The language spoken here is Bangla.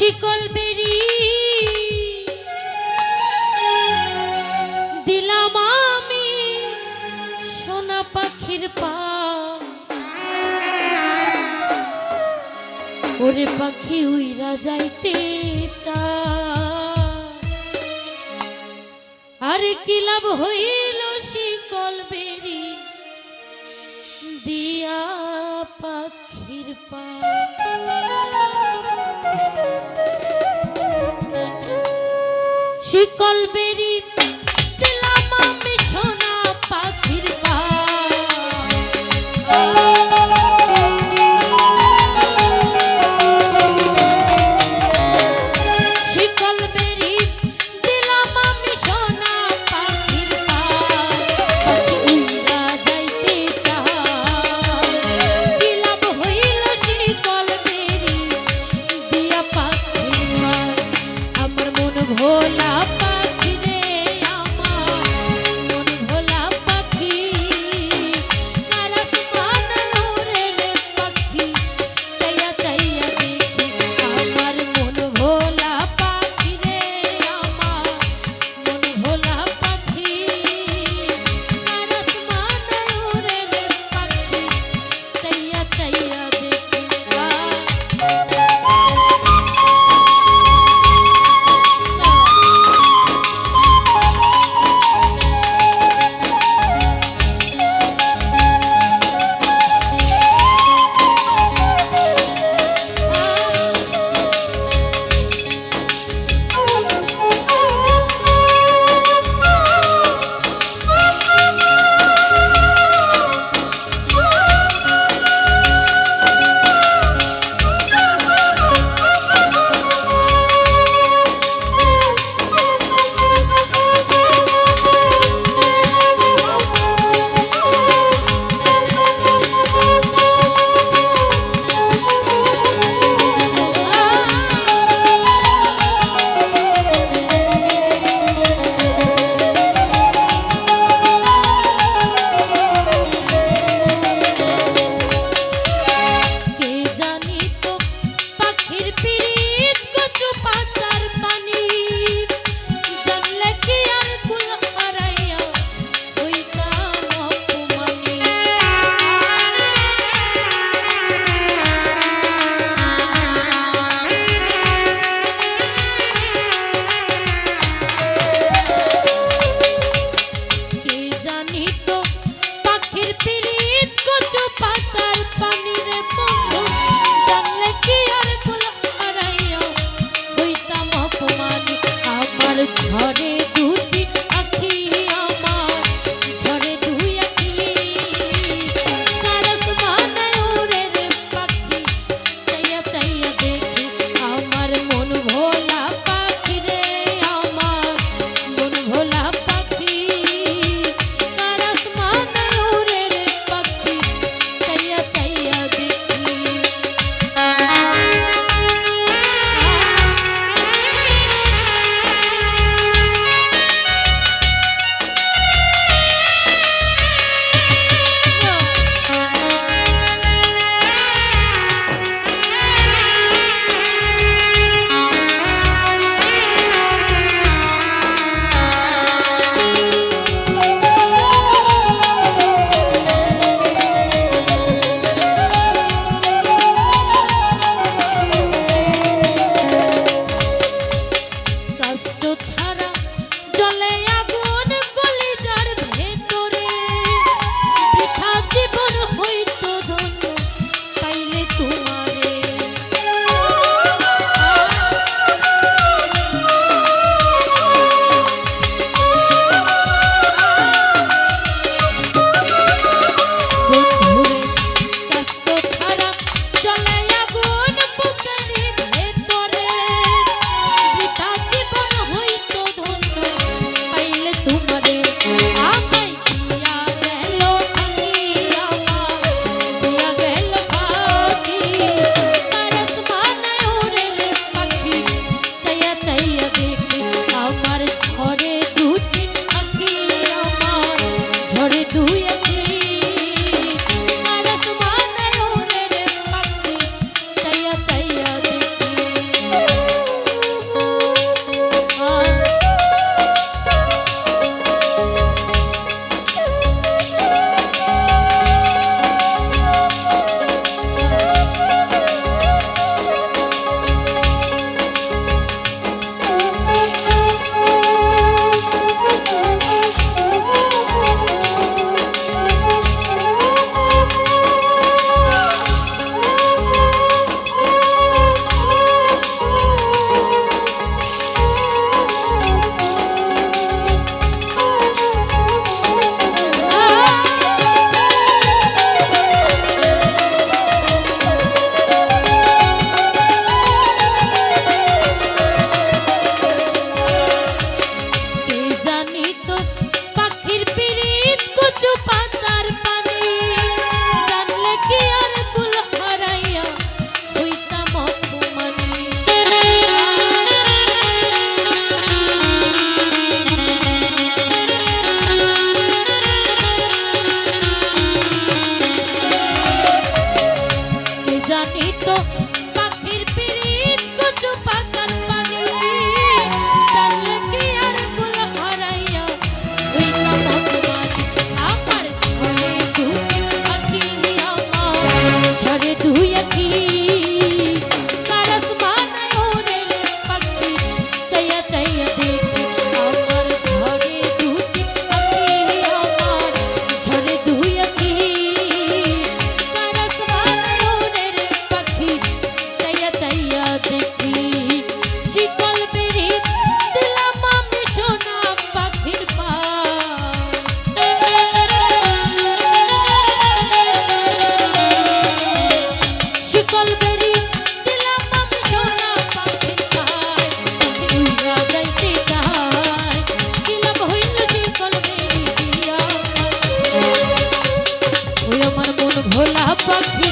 শিকল বেরি দিলাম আমি সোনা পাখির পা ওরে পাখি উইরা যাইতে চায় আরে কি লাভ হইল শিকল বেরি দিয়া পাখির পা শিকল বেরি দিলাম আমি সোনা পাখির পা শিকল বেরি দিলাম আমি সোনা পাখির পা পাখি উইরা যাইতে চায় কি লাভ হইল শিকল বেরি দিয়া পাখির পা আমার মন ভোলা পাখি রে আমার মন ভোলা পাখি কারাস বানানোরে রে পাখি চাইয়া চাইয়া দেখি আমার মন ভোলা পাখি রে আমার মন ভোলা পাখি কারাস বানানোরে রে পাখি চাইয়া চাইয়া দেখি ঝরে দুটি আখি আমার ঝরে দুই আখি কারাস বানায় ওরে রে পাখি চাইয়া চাইয়া দেখি আমার মন ভোলা পাখি রে আমার মন ভোলা পাখি কারাস বানায় ওরে রে পাখি চাইয়া চাইয়া দেখি পাখি